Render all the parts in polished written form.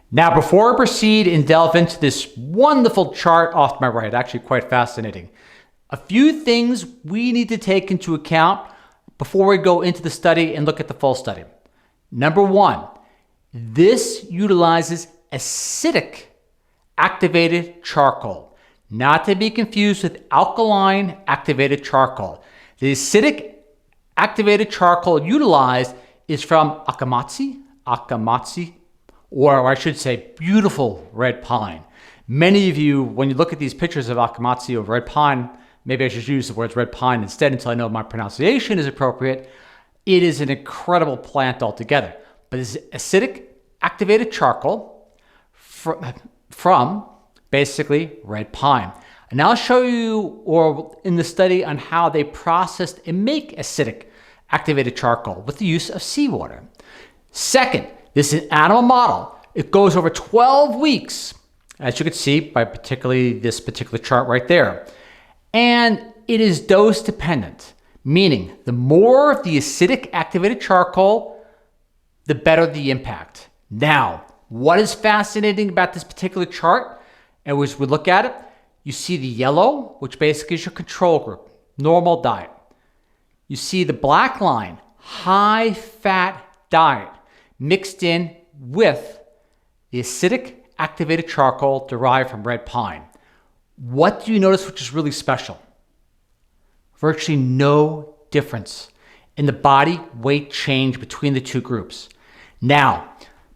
Now, before I proceed and delve into this wonderful chart off to my right, actually quite fascinating, a few things we need to take into account before we go into the study and look at the full study. Number one, this utilizes acidic activated charcoal, not to be confused with alkaline activated charcoal. The acidic activated charcoal utilized is from Akamatsu, or I should say beautiful red pine. Many of you, when you look at these pictures of Akamatsu of red pine, maybe I should use the words red pine instead until I know my pronunciation is appropriate. It is an incredible plant altogether. But it's acidic activated charcoal from basically red pine. And I'll show you, or in the study, on how they processed and make acidic activated charcoal with the use of seawater. Second, this is an animal model. It goes over 12 weeks, as you can see by particularly this particular chart right there. And it is dose dependent, meaning the more of the acidic activated charcoal, the better the impact. Now, what is fascinating about this particular chart, and as we look at it, you see the yellow, which basically is your control group, normal diet. You see the black line, high fat diet, mixed in with the acidic activated charcoal derived from red pine. What do you notice which is really special? Virtually no difference in the body weight change between the two groups. Now,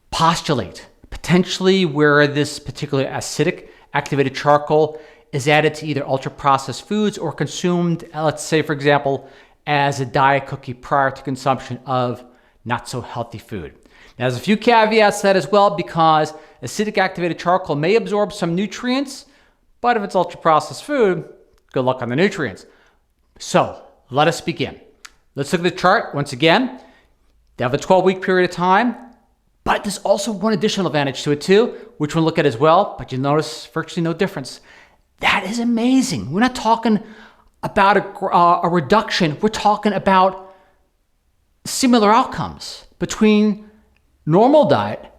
postulate potentially where this particular acidic activated charcoal is added to either ultra-processed foods or consumed, let's say, for example, as a diet cookie prior to consumption of not so healthy food. Now, there's a few caveats to that as well, because acidic activated charcoal may absorb some nutrients, but if it's ultra-processed food, good luck on the nutrients. So let us begin. Let's look at the chart once again. They have a 12-week period of time, but there's also one additional advantage to it too, which we'll look at as well, but you'll notice virtually no difference. That is amazing. We're not talking about a reduction. We're talking about similar outcomes between normal diet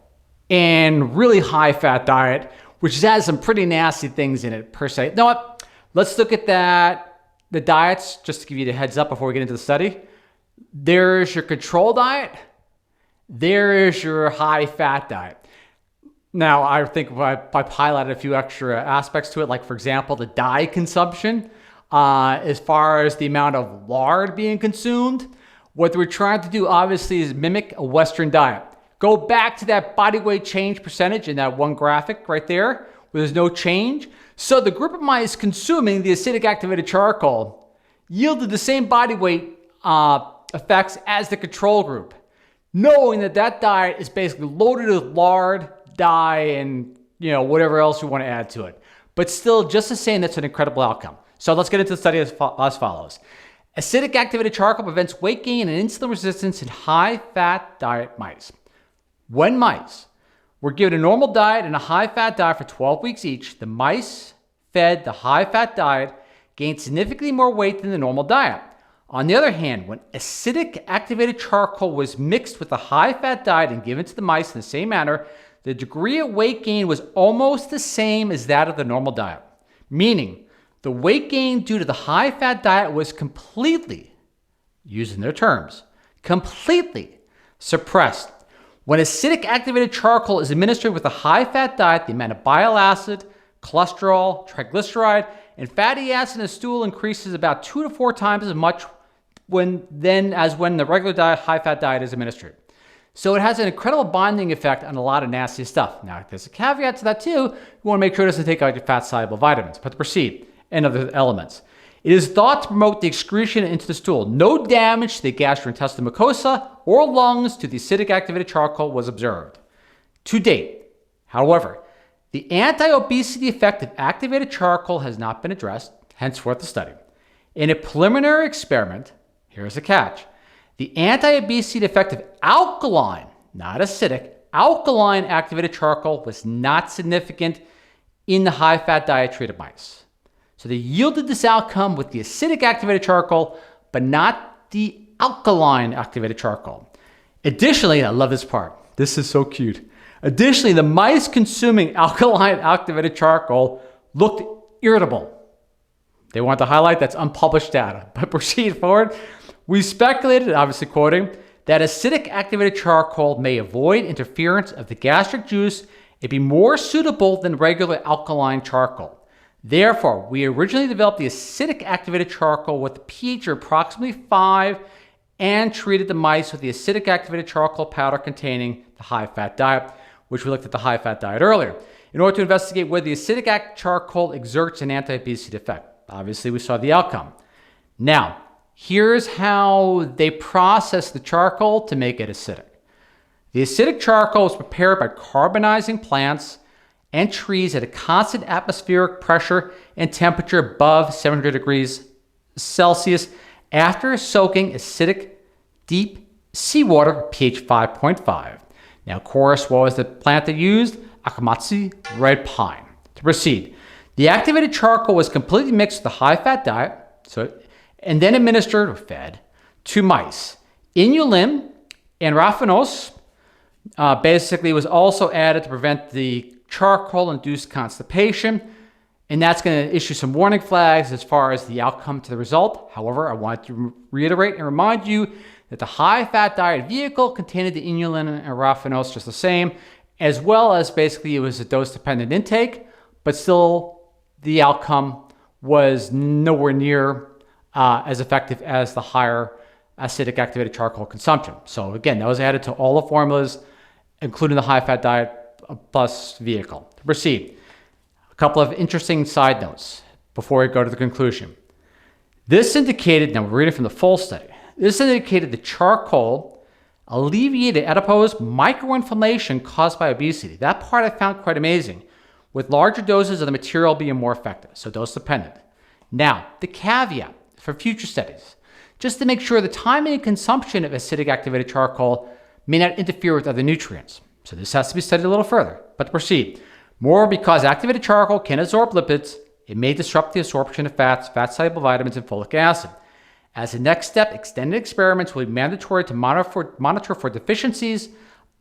and really high-fat diet, which has some pretty nasty things in it per se. You know what? Let's look at the diets, just to give you the heads up before we get into the study. There's your control diet. There is your high-fat diet. Now, I think I've highlighted a few extra aspects to it, like, for example, the dye consumption, as far as the amount of lard being consumed. What we're trying to do, obviously, is mimic a Western diet. Go back to that body weight change percentage in that one graphic right there, where there's no change. So the group of mice consuming the acidic activated charcoal yielded the same body weight effects as the control group, knowing that that diet is basically loaded with lard, dye, and whatever else you want to add to it. But still, just the same, that's an incredible outcome. So let's get into the study as follows. Acidic activated charcoal prevents weight gain and insulin resistance in high-fat diet mice. When mice were given a normal diet and a high-fat diet for 12 weeks each, the mice fed the high-fat diet gained significantly more weight than the normal diet. On the other hand, when acidic activated charcoal was mixed with the high-fat diet and given to the mice in the same manner, the degree of weight gain was almost the same as that of the normal diet, meaning the weight gain due to the high-fat diet was completely, using their terms, completely suppressed. When acidic activated charcoal is administered with a high-fat diet, the amount of bile acid, cholesterol, triglyceride, and fatty acid in the stool increases about 2 to 4 times as much as when the regular diet, high-fat diet is administered. So it has an incredible binding effect on a lot of nasty stuff. Now, there's a caveat to that too. You want to make sure it doesn't take out your fat-soluble vitamins. But to proceed, and other elements. It is thought to promote the excretion into the stool. No damage to the gastrointestinal mucosa or lungs to the acidic activated charcoal was observed. To date, however, the anti-obesity effect of activated charcoal has not been addressed, henceforth the study. In a preliminary experiment, here's the catch. The anti-obesity effect of alkaline, not acidic, alkaline activated charcoal was not significant in the high-fat diet treated mice. So they yielded this outcome with the acidic activated charcoal, but not the alkaline activated charcoal. Additionally, I love this part. This is so cute. Additionally, the mice consuming alkaline activated charcoal looked irritable. They want to highlight that's unpublished data, but proceed forward. We speculated, obviously quoting, that acidic activated charcoal may avoid interference of the gastric juice and be more suitable than regular alkaline charcoal. Therefore, we originally developed the acidic activated charcoal with a pH of approximately 5 and treated the mice with the acidic activated charcoal powder containing the high-fat diet, which we looked at the high-fat diet earlier, in order to investigate whether the acidic charcoal exerts an anti-obesity effect. Obviously, we saw the outcome. Now, here's how they process the charcoal to make it acidic. The acidic charcoal is prepared by carbonizing plants and trees at a constant atmospheric pressure and temperature above 700 degrees Celsius after soaking acidic deep seawater, pH 5.5. Now, of course, what was the plant they used? Akamatsu, red pine. To proceed, the activated charcoal was completely mixed with the high-fat diet, and then administered or fed to mice. Inulin and raffinose basically was also added to prevent the charcoal-induced constipation, and that's going to issue some warning flags as far as the outcome to the result. However, I want to reiterate and remind you that the high-fat diet vehicle contained the inulin and raffinose just the same, as well as basically it was a dose-dependent intake, but still the outcome was nowhere near as effective as the higher acidic activated charcoal consumption. So again, that was added to all the formulas, including the high-fat diet plus vehicle. To proceed, a couple of interesting side notes before we go to the conclusion. This indicated, now we're reading from the full study, this indicated the charcoal alleviated adipose microinflammation caused by obesity. That part I found quite amazing, with larger doses of the material being more effective, so dose dependent. Now, the caveat for future studies, just to make sure the timing and consumption of acidic activated charcoal may not interfere with other nutrients. So this has to be studied a little further, but to proceed. More, because activated charcoal can absorb lipids, it may disrupt the absorption of fats, fat-soluble vitamins, and folic acid. As a next step, extended experiments will be mandatory to monitor for deficiencies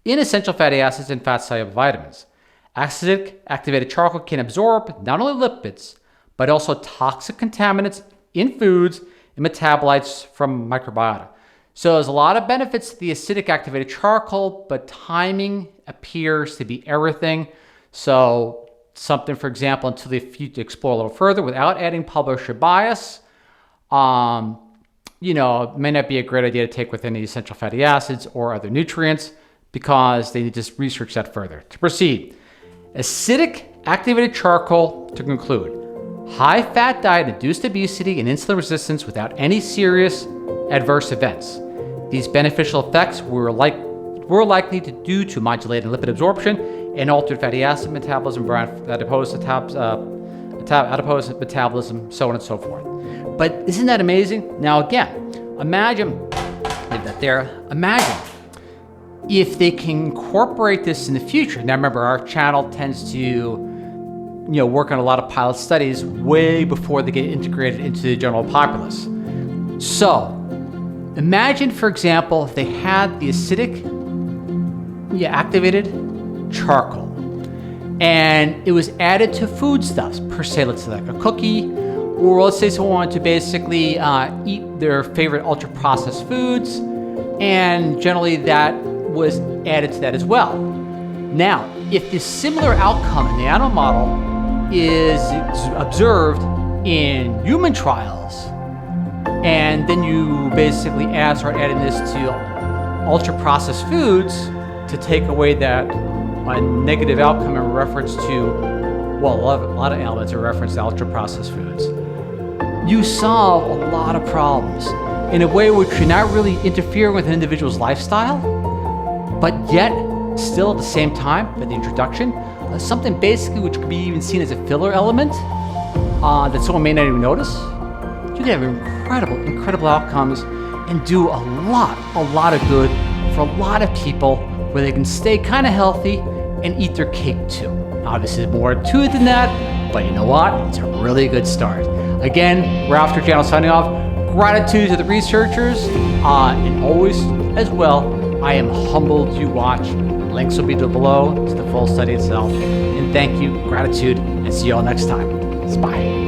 in essential fatty acids and fat-soluble vitamins. Acidic activated charcoal can absorb not only lipids, but also toxic contaminants in foods and metabolites from microbiota. So there's a lot of benefits to the acidic activated charcoal, but timing appears to be everything. So something, for example, until if you explore a little further without adding publisher bias, it may not be a great idea to take with any essential fatty acids or other nutrients because they need to research that further. To proceed, acidic activated charcoal, to conclude, high-fat diet induced obesity and insulin resistance without any serious adverse events. These beneficial effects were likely due to modulating lipid absorption and altered fatty acid metabolism, adipose metabolism, so on and so forth. But isn't that amazing? Now again, imagine if they can incorporate this in the future. Now remember, our channel tends to work on a lot of pilot studies way before they get integrated into the general populace. So imagine, for example, if they had the acidic activated charcoal and it was added to foodstuffs, per se, let's say like a cookie, or let's say someone wanted to basically eat their favorite ultra-processed foods, and generally that was added to that as well. Now, if this similar outcome in the animal model is observed in human trials, and then you basically start adding this to ultra-processed foods to take away that negative outcome in reference to, well, a lot of elements in reference to ultra-processed foods, you solve a lot of problems in a way which you're not really interfering with an individual's lifestyle, but yet still at the same time, by the introduction, something basically which could be even seen as a filler element that someone may not even notice. You can have incredible outcomes and do a lot of good for a lot of people where they can stay kind of healthy and eat their cake too. Obviously, there's more to it than that, but you know what? It's a really good start. Again, we're After Channel signing off. Gratitude to the researchers, and always, as well, I am humbled you watch Links will be below to the full study itself. And thank you, gratitude, and see you all next time. Bye.